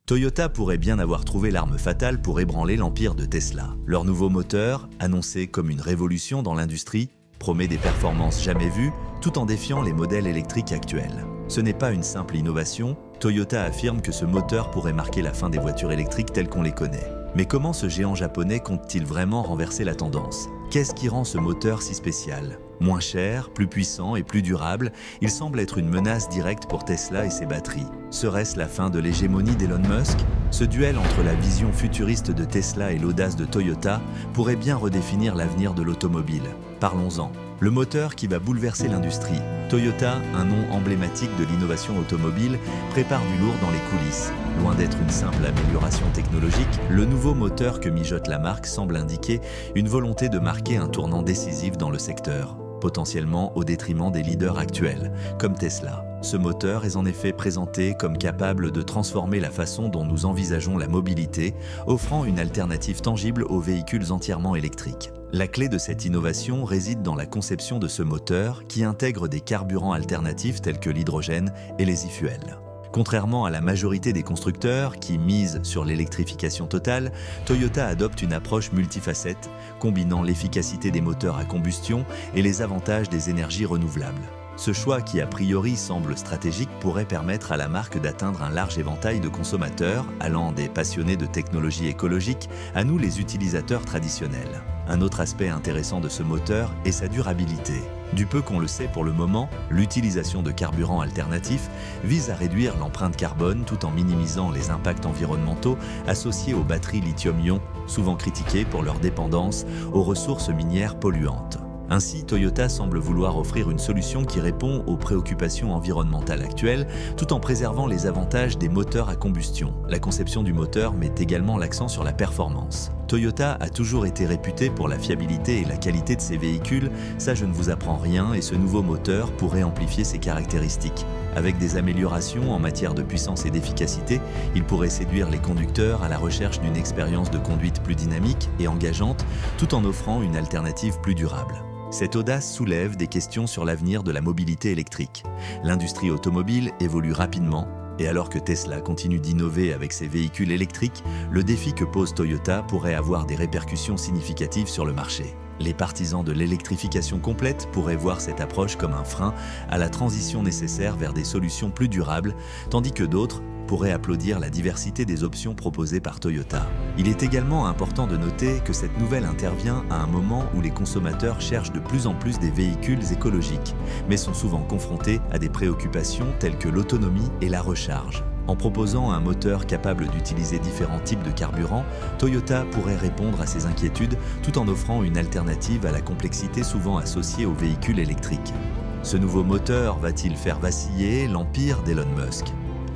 Toyota pourrait bien avoir trouvé l'arme fatale pour ébranler l'empire de Tesla. Leur nouveau moteur, annoncé comme une révolution dans l'industrie, promet des performances jamais vues tout en défiant les modèles électriques actuels. Ce n'est pas une simple innovation, Toyota affirme que ce moteur pourrait marquer la fin des voitures électriques telles qu'on les connaît. Mais comment ce géant japonais compte-t-il vraiment renverser la tendance? Qu'est-ce qui rend ce moteur si spécial? Moins cher, plus puissant et plus durable, il semble être une menace directe pour Tesla et ses batteries. Serait-ce la fin de l'hégémonie d'Elon Musk? Ce duel entre la vision futuriste de Tesla et l'audace de Toyota pourrait bien redéfinir l'avenir de l'automobile. Parlons-en. Le moteur qui va bouleverser l'industrie. Toyota, un nom emblématique de l'innovation automobile, prépare du lourd dans les coulisses. Loin d'être une simple amélioration technologique, le nouveau moteur que mijote la marque semble indiquer une volonté de marquer un tournant décisif dans le secteur, potentiellement au détriment des leaders actuels, comme Tesla. Ce moteur est en effet présenté comme capable de transformer la façon dont nous envisageons la mobilité, offrant une alternative tangible aux véhicules entièrement électriques. La clé de cette innovation réside dans la conception de ce moteur qui intègre des carburants alternatifs tels que l'hydrogène et les e-fuels. Contrairement à la majorité des constructeurs qui misent sur l'électrification totale, Toyota adopte une approche multifacette, combinant l'efficacité des moteurs à combustion et les avantages des énergies renouvelables. Ce choix qui a priori semble stratégique pourrait permettre à la marque d'atteindre un large éventail de consommateurs, allant des passionnés de technologie écologique à nous les utilisateurs traditionnels. Un autre aspect intéressant de ce moteur est sa durabilité. Du peu qu'on le sait pour le moment, l'utilisation de carburants alternatifs vise à réduire l'empreinte carbone tout en minimisant les impacts environnementaux associés aux batteries lithium-ion, souvent critiquées pour leur dépendance aux ressources minières polluantes. Ainsi, Toyota semble vouloir offrir une solution qui répond aux préoccupations environnementales actuelles tout en préservant les avantages des moteurs à combustion. La conception du moteur met également l'accent sur la performance. Toyota a toujours été réputé pour la fiabilité et la qualité de ses véhicules, ça je ne vous apprends rien et ce nouveau moteur pourrait amplifier ces caractéristiques. Avec des améliorations en matière de puissance et d'efficacité, il pourrait séduire les conducteurs à la recherche d'une expérience de conduite plus dynamique et engageante tout en offrant une alternative plus durable. Cette audace soulève des questions sur l'avenir de la mobilité électrique. L'industrie automobile évolue rapidement et alors que Tesla continue d'innover avec ses véhicules électriques, le défi que pose Toyota pourrait avoir des répercussions significatives sur le marché. Les partisans de l'électrification complète pourraient voir cette approche comme un frein à la transition nécessaire vers des solutions plus durables, tandis que d'autres pourraient applaudir la diversité des options proposées par Toyota. Il est également important de noter que cette nouvelle intervient à un moment où les consommateurs cherchent de plus en plus des véhicules écologiques, mais sont souvent confrontés à des préoccupations telles que l'autonomie et la recharge. En proposant un moteur capable d'utiliser différents types de carburants, Toyota pourrait répondre à ces inquiétudes tout en offrant une alternative à la complexité souvent associée aux véhicules électriques. Ce nouveau moteur va-t-il faire vaciller l'empire d'Elon Musk ?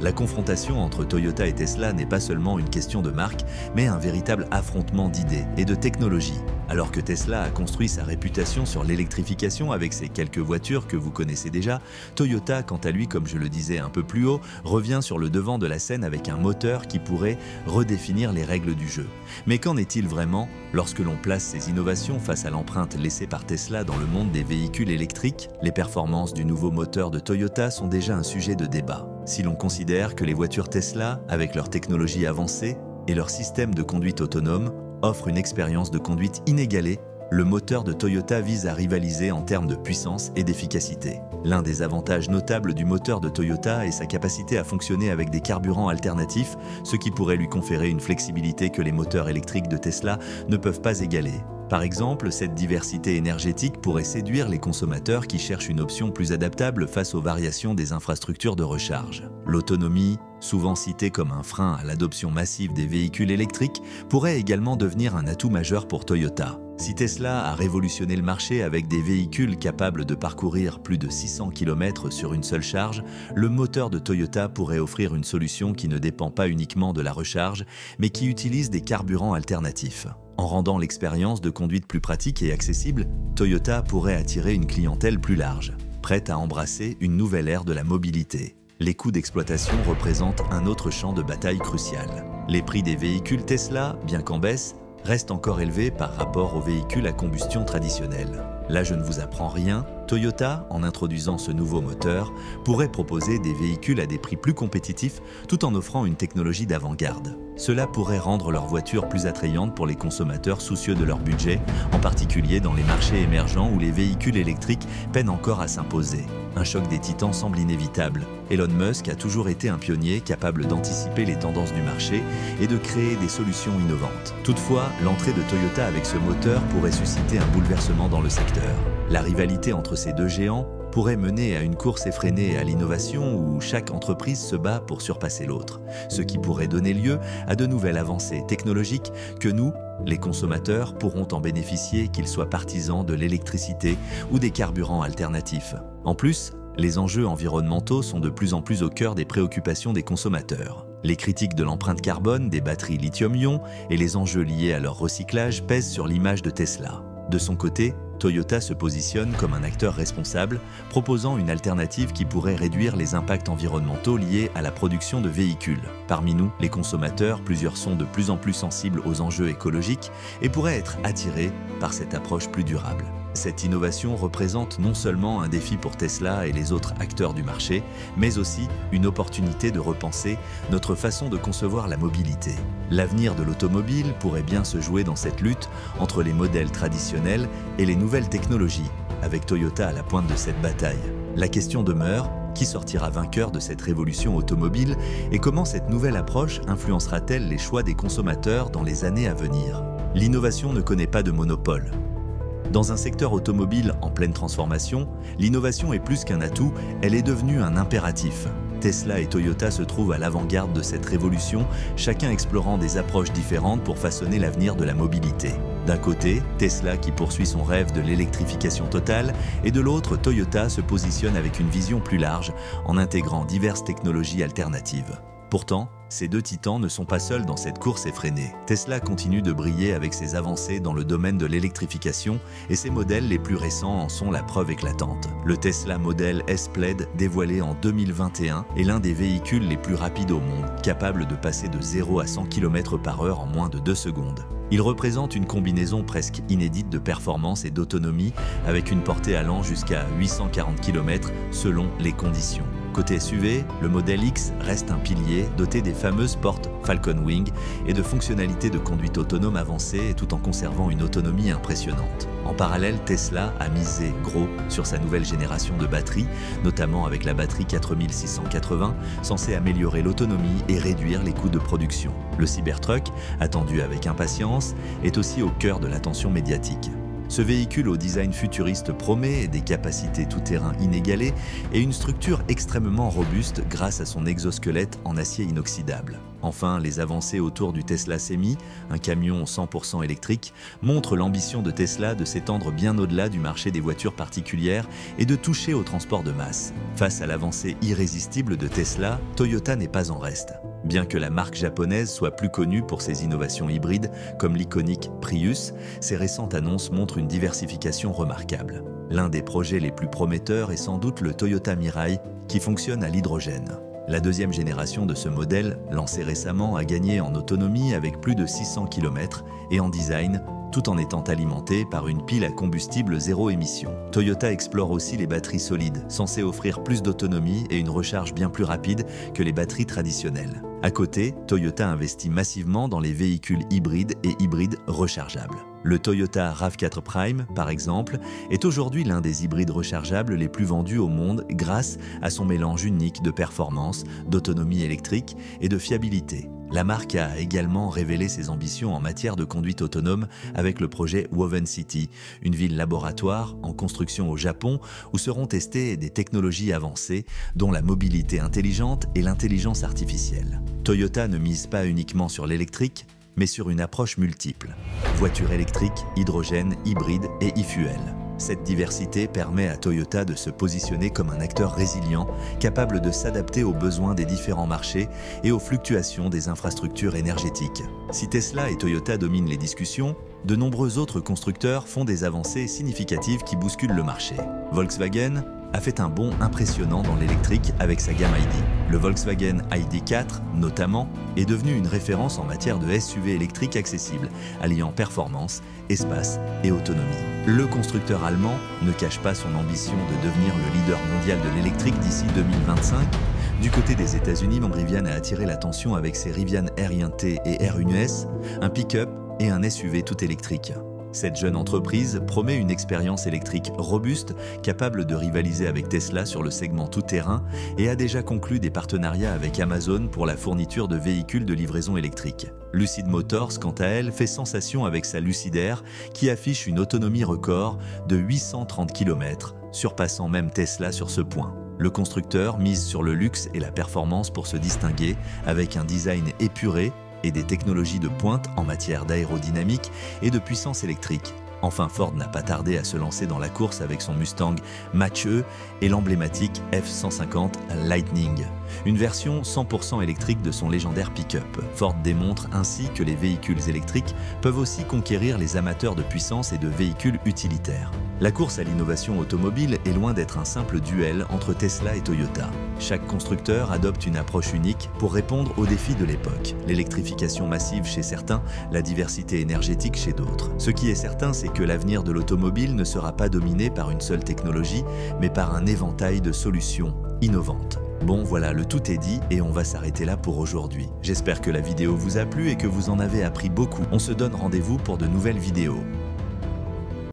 La confrontation entre Toyota et Tesla n'est pas seulement une question de marque, mais un véritable affrontement d'idées et de technologies. Alors que Tesla a construit sa réputation sur l'électrification avec ses quelques voitures que vous connaissez déjà, Toyota, quant à lui, comme je le disais un peu plus haut, revient sur le devant de la scène avec un moteur qui pourrait redéfinir les règles du jeu. Mais qu'en est-il vraiment lorsque l'on place ces innovations face à l'empreinte laissée par Tesla dans le monde des véhicules électriques? Les performances du nouveau moteur de Toyota sont déjà un sujet de débat. Si l'on considère que les voitures Tesla, avec leur technologie avancée et leur système de conduite autonome, offrent une expérience de conduite inégalée, le moteur de Toyota vise à rivaliser en termes de puissance et d'efficacité. L'un des avantages notables du moteur de Toyota est sa capacité à fonctionner avec des carburants alternatifs, ce qui pourrait lui conférer une flexibilité que les moteurs électriques de Tesla ne peuvent pas égaler. Par exemple, cette diversité énergétique pourrait séduire les consommateurs qui cherchent une option plus adaptable face aux variations des infrastructures de recharge. L'autonomie, souvent citée comme un frein à l'adoption massive des véhicules électriques, pourrait également devenir un atout majeur pour Toyota. Si Tesla a révolutionné le marché avec des véhicules capables de parcourir plus de 600 km sur une seule charge, le moteur de Toyota pourrait offrir une solution qui ne dépend pas uniquement de la recharge, mais qui utilise des carburants alternatifs. En rendant l'expérience de conduite plus pratique et accessible, Toyota pourrait attirer une clientèle plus large, prête à embrasser une nouvelle ère de la mobilité. Les coûts d'exploitation représentent un autre champ de bataille crucial. Les prix des véhicules Tesla, bien qu'en baisse, restent encore élevés par rapport aux véhicules à combustion traditionnels. Là, je ne vous apprends rien, Toyota, en introduisant ce nouveau moteur, pourrait proposer des véhicules à des prix plus compétitifs tout en offrant une technologie d'avant-garde. Cela pourrait rendre leurs voitures plus attrayantes pour les consommateurs soucieux de leur budget, en particulier dans les marchés émergents où les véhicules électriques peinent encore à s'imposer. Un choc des titans semble inévitable. Elon Musk a toujours été un pionnier capable d'anticiper les tendances du marché et de créer des solutions innovantes. Toutefois, l'entrée de Toyota avec ce moteur pourrait susciter un bouleversement dans le secteur. La rivalité entre ces deux géants pourrait mener à une course effrénée à l'innovation où chaque entreprise se bat pour surpasser l'autre, ce qui pourrait donner lieu à de nouvelles avancées technologiques que nous, les consommateurs, pourront en bénéficier, qu'ils soient partisans de l'électricité ou des carburants alternatifs. En plus, les enjeux environnementaux sont de plus en plus au cœur des préoccupations des consommateurs. Les critiques de l'empreinte carbone des batteries lithium-ion et les enjeux liés à leur recyclage pèsent sur l'image de Tesla. De son côté, Toyota se positionne comme un acteur responsable, proposant une alternative qui pourrait réduire les impacts environnementaux liés à la production de véhicules. Parmi nous, les consommateurs, plusieurs sont de plus en plus sensibles aux enjeux écologiques et pourraient être attirés par cette approche plus durable. Cette innovation représente non seulement un défi pour Tesla et les autres acteurs du marché, mais aussi une opportunité de repenser notre façon de concevoir la mobilité. L'avenir de l'automobile pourrait bien se jouer dans cette lutte entre les modèles traditionnels et les nouvelles technologies, avec Toyota à la pointe de cette bataille. La question demeure: qui sortira vainqueur de cette révolution automobile et comment cette nouvelle approche influencera-t-elle les choix des consommateurs dans les années à venir? L'innovation ne connaît pas de monopole. Dans un secteur automobile en pleine transformation, l'innovation est plus qu'un atout, elle est devenue un impératif. Tesla et Toyota se trouvent à l'avant-garde de cette révolution, chacun explorant des approches différentes pour façonner l'avenir de la mobilité. D'un côté, Tesla qui poursuit son rêve de l'électrification totale, et de l'autre, Toyota se positionne avec une vision plus large en intégrant diverses technologies alternatives. Pourtant, ces deux titans ne sont pas seuls dans cette course effrénée. Tesla continue de briller avec ses avancées dans le domaine de l'électrification et ses modèles les plus récents en sont la preuve éclatante. Le Tesla Model S Plaid, dévoilé en 2021, est l'un des véhicules les plus rapides au monde, capable de passer de 0 à 100 km/h en moins de 2 secondes. Il représente une combinaison presque inédite de performance et d'autonomie, avec une portée allant jusqu'à 840 km selon les conditions. Côté SUV, le Model X reste un pilier doté des fameuses portes Falcon Wing et de fonctionnalités de conduite autonome avancées tout en conservant une autonomie impressionnante. En parallèle, Tesla a misé gros sur sa nouvelle génération de batteries, notamment avec la batterie 4680, censée améliorer l'autonomie et réduire les coûts de production. Le Cybertruck, attendu avec impatience, est aussi au cœur de l'attention médiatique. Ce véhicule au design futuriste promet des capacités tout-terrain inégalées et une structure extrêmement robuste grâce à son exosquelette en acier inoxydable. Enfin, les avancées autour du Tesla Semi, un camion 100% électrique, montrent l'ambition de Tesla de s'étendre bien au-delà du marché des voitures particulières et de toucher au transport de masse. Face à l'avancée irrésistible de Tesla, Toyota n'est pas en reste. Bien que la marque japonaise soit plus connue pour ses innovations hybrides, comme l'iconique Prius, ses récentes annonces montrent une diversification remarquable. L'un des projets les plus prometteurs est sans doute le Toyota Mirai, qui fonctionne à l'hydrogène. La deuxième génération de ce modèle, lancé récemment, a gagné en autonomie avec plus de 600 km et en design, tout en étant alimenté par une pile à combustible zéro émission. Toyota explore aussi les batteries solides, censées offrir plus d'autonomie et une recharge bien plus rapide que les batteries traditionnelles. À côté, Toyota investit massivement dans les véhicules hybrides et hybrides rechargeables. Le Toyota RAV4 Prime, par exemple, est aujourd'hui l'un des hybrides rechargeables les plus vendus au monde grâce à son mélange unique de performance, d'autonomie électrique et de fiabilité. La marque a également révélé ses ambitions en matière de conduite autonome avec le projet Woven City, une ville laboratoire en construction au Japon où seront testées des technologies avancées dont la mobilité intelligente et l'intelligence artificielle. Toyota ne mise pas uniquement sur l'électrique, mais sur une approche multiple. Voitures électriques, hydrogène, hybride et e-fuel. Cette diversité permet à Toyota de se positionner comme un acteur résilient, capable de s'adapter aux besoins des différents marchés et aux fluctuations des infrastructures énergétiques. Si Tesla et Toyota dominent les discussions, de nombreux autres constructeurs font des avancées significatives qui bousculent le marché. Volkswagen, a fait un bond impressionnant dans l'électrique avec sa gamme ID. Le Volkswagen ID.4, notamment, est devenu une référence en matière de SUV électrique accessible, alliant performance, espace et autonomie. Le constructeur allemand ne cache pas son ambition de devenir le leader mondial de l'électrique d'ici 2025. Du côté des États-Unis, Rivian a attiré l'attention avec ses Rivian R1T et R1S, un pick-up et un SUV tout électrique. Cette jeune entreprise promet une expérience électrique robuste, capable de rivaliser avec Tesla sur le segment tout-terrain et a déjà conclu des partenariats avec Amazon pour la fourniture de véhicules de livraison électrique. Lucid Motors, quant à elle, fait sensation avec sa Lucid Air qui affiche une autonomie record de 830 km, surpassant même Tesla sur ce point. Le constructeur mise sur le luxe et la performance pour se distinguer avec un design épuré et des technologies de pointe en matière d'aérodynamique et de puissance électrique. Enfin, Ford n'a pas tardé à se lancer dans la course avec son Mustang Mach-E et l'emblématique F-150 Lightning, une version 100% électrique de son légendaire pick-up. Ford démontre ainsi que les véhicules électriques peuvent aussi conquérir les amateurs de puissance et de véhicules utilitaires. La course à l'innovation automobile est loin d'être un simple duel entre Tesla et Toyota. Chaque constructeur adopte une approche unique pour répondre aux défis de l'époque. L'électrification massive chez certains, la diversité énergétique chez d'autres. Ce qui est certain, c'est que l'avenir de l'automobile ne sera pas dominé par une seule technologie, mais par un éventail de solutions innovantes. Bon voilà, le tout est dit et on va s'arrêter là pour aujourd'hui. J'espère que la vidéo vous a plu et que vous en avez appris beaucoup. On se donne rendez-vous pour de nouvelles vidéos.